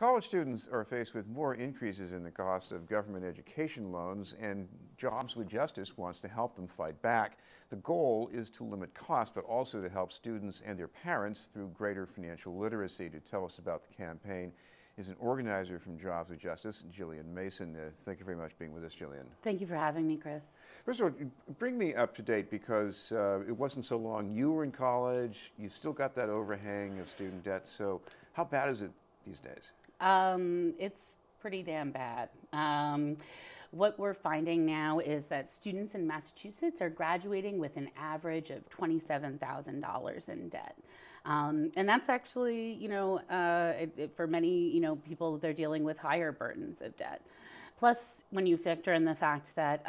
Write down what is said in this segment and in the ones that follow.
College students are faced with more increases in the cost of government education loans, and Jobs with Justice wants to help them fight back. The goal is to limit costs, but also to help students and their parents through greater financial literacy. To tell us about the campaign is an organizer from Jobs with Justice, Gillian Mason. Thank you very much for being with us, Gillian. Thank you for having me, Chris. First of all, bring me up to date, because it wasn't so long you were in college. You've still got that overhang of student debt. So how bad is it these days? It's pretty damn bad. What we're finding now is that students in Massachusetts are graduating with an average of $27,000 in debt. And that's actually, for many, people, they're dealing with higher burdens of debt. Plus, when you factor in the fact that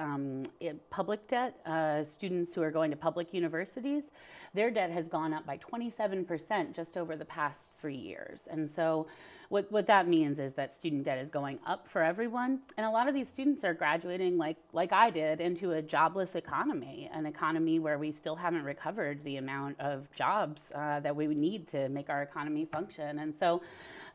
public debt, students who are going to public universities, their debt has gone up by 27% just over the past 3 years. And so what that means is that student debt is going up for everyone. And a lot of these students are graduating like I did into a jobless economy, an economy where we still haven't recovered the amount of jobs that we would need to make our economy function. And so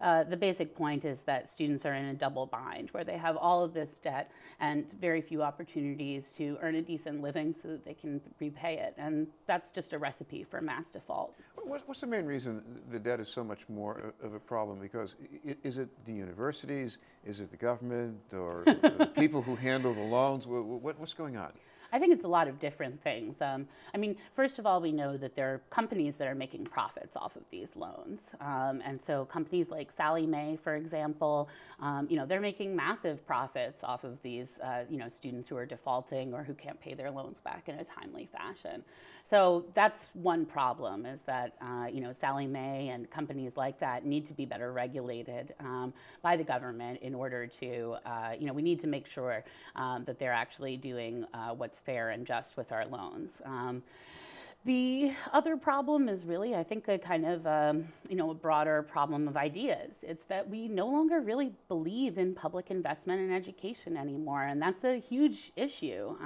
the basic point is that students are in a double bind, where they have all of this debt and very few opportunities to earn a decent living so that they can repay it. And that's just a recipe for mass default. What's the main reason the debt is so much more of a problem? Because is it the universities, is it the government, or the people who handle the loans? What's going on? I think it's a lot of different things. First of all, we know that there are companies that are making profits off of these loans. And so companies like Sallie Mae, for example, they're making massive profits off of these, students who are defaulting or who can't pay their loans back in a timely fashion. So that's one problem, is that, Sallie Mae and companies like that need to be better regulated by the government in order to, we need to make sure that they're actually doing what's fair and just with our loans. The other problem is really, I think, a kind of, a broader problem of ideas. It's that we no longer really believe in public investment in education anymore, and that's a huge issue.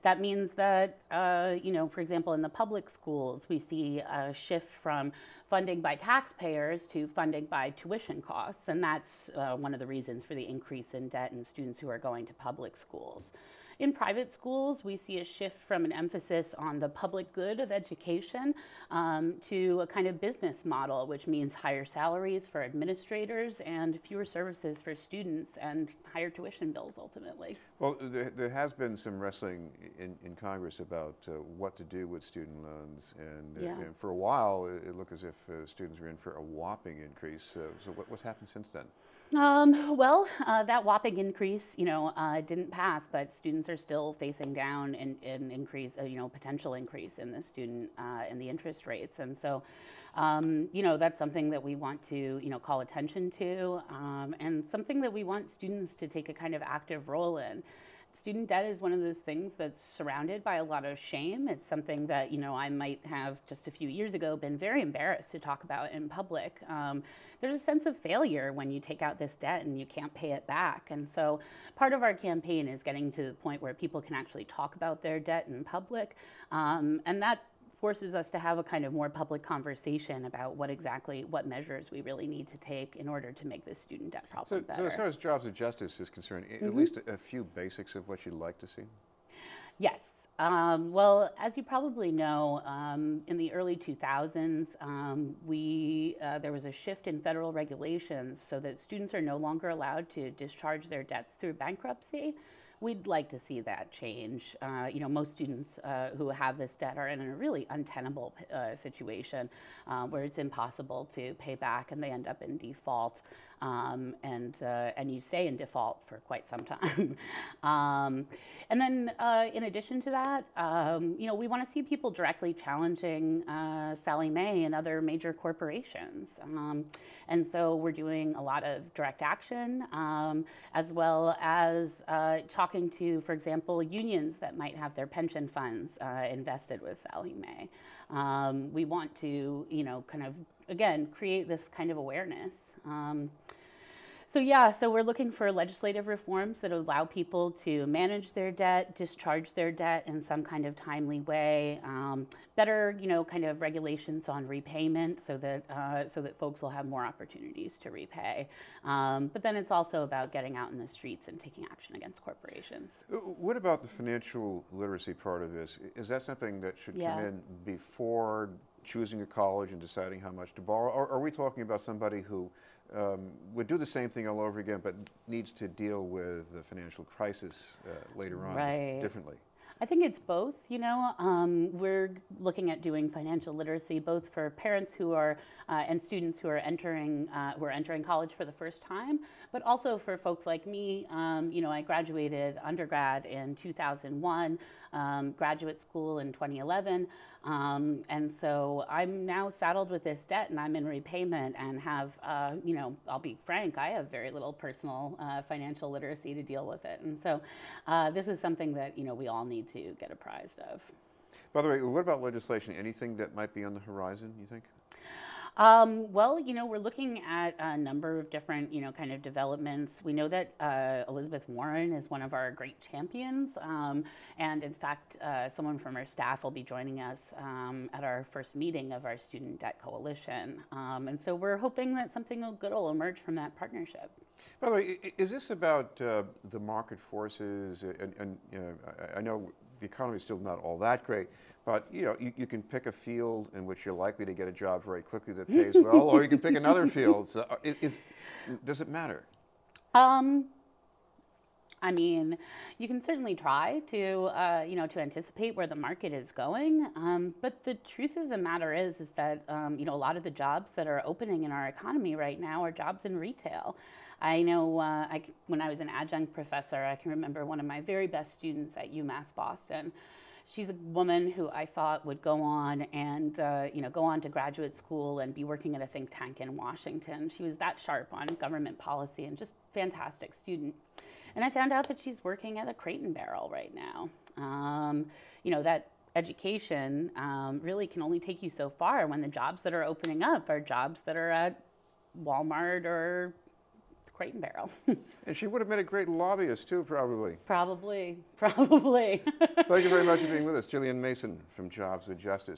That means that, for example, in the public schools, we see a shift from funding by taxpayers to funding by tuition costs, and that's one of the reasons for the increase in debt in students who are going to public schools. In private schools, we see a shift from an emphasis on the public good of education to a kind of business model, which means higher salaries for administrators and fewer services for students and higher tuition bills ultimately. Well, there has been some wrestling in Congress about what to do with student loans, and for a while it looked as if students were in for a whopping increase. So what's happened since then? That whopping increase, didn't pass, but students are still facing down in increase, potential increase in the student, in the interest rates. And so, that's something that we want to, call attention to, and something that we want students to take a kind of active role in. Student debt is one of those things that's surrounded by a lot of shame. It's something that, I might have just a few years ago been very embarrassed to talk about in public. There's a sense of failure when you take out this debt and you can't pay it back. And so part of our campaign is getting to the point where people can actually talk about their debt in public. And that forces us to have a kind of more public conversation about what measures we really need to take in order to make this student debt problem better. So as far as Jobs with Justice is concerned, at least a few basics of what you'd like to see? Yes. Well, as you probably know, in the early 2000s, there was a shift in federal regulations so that students are no longer allowed to discharge their debts through bankruptcy. We'd like to see that change. Most students who have this debt are in a really untenable situation where it's impossible to pay back and they end up in default. And you stay in default for quite some time. And then in addition to that, we want to see people directly challenging Sallie Mae and other major corporations. And so we're doing a lot of direct action, as well as talking to, for example, unions that might have their pension funds invested with Sallie Mae. We want to, kind of, again, create this kind of awareness. So yeah, so we're looking for legislative reforms that allow people to manage their debt, discharge their debt in some kind of timely way, better, kind of regulations on repayment so that folks will have more opportunities to repay. But then it's also about getting out in the streets and taking action against corporations. What about the financial literacy part of this? Is that something that should come in before choosing a college and deciding how much to borrow? Or are we talking about somebody who would do the same thing all over again, but needs to deal with the financial crisis later on differently? I think it's both. We're looking at doing financial literacy both for parents who are and students who are entering college for the first time, but also for folks like me. I graduated undergrad in 2001, graduate school in 2011. And so I'm now saddled with this debt and I'm in repayment and have, I'll be frank, I have very little personal financial literacy to deal with it. And so this is something that, we all need to get apprised of. By the way, what about legislation? Anything that might be on the horizon, you think? Well, we're looking at a number of different, kind of developments. We know that Elizabeth Warren is one of our great champions. And in fact, someone from our staff will be joining us at our first meeting of our Student Debt Coalition. And so we're hoping that something good will emerge from that partnership. By the way, is this about the market forces? And I know the economy is still not all that great. But you can pick a field in which you're likely to get a job very quickly that pays well, or you can pick another field. So does it matter? I mean, you can certainly try to to anticipate where the market is going. But the truth of the matter is that a lot of the jobs that are opening in our economy right now are jobs in retail. I know when I was an adjunct professor, I can remember one of my very best students at UMass Boston. She's a woman who I thought would go on and go on to graduate school and be working at a think tank in Washington. She was that sharp on government policy and just fantastic student. And I found out that she's working at a Crate and Barrel right now. That education really can only take you so far when the jobs that are opening up are jobs that are at Walmart or Crate and Barrel. And she would have made a great lobbyist too, probably. Probably. Thank you very much for being with us. Gillian Mason from Jobs with Justice.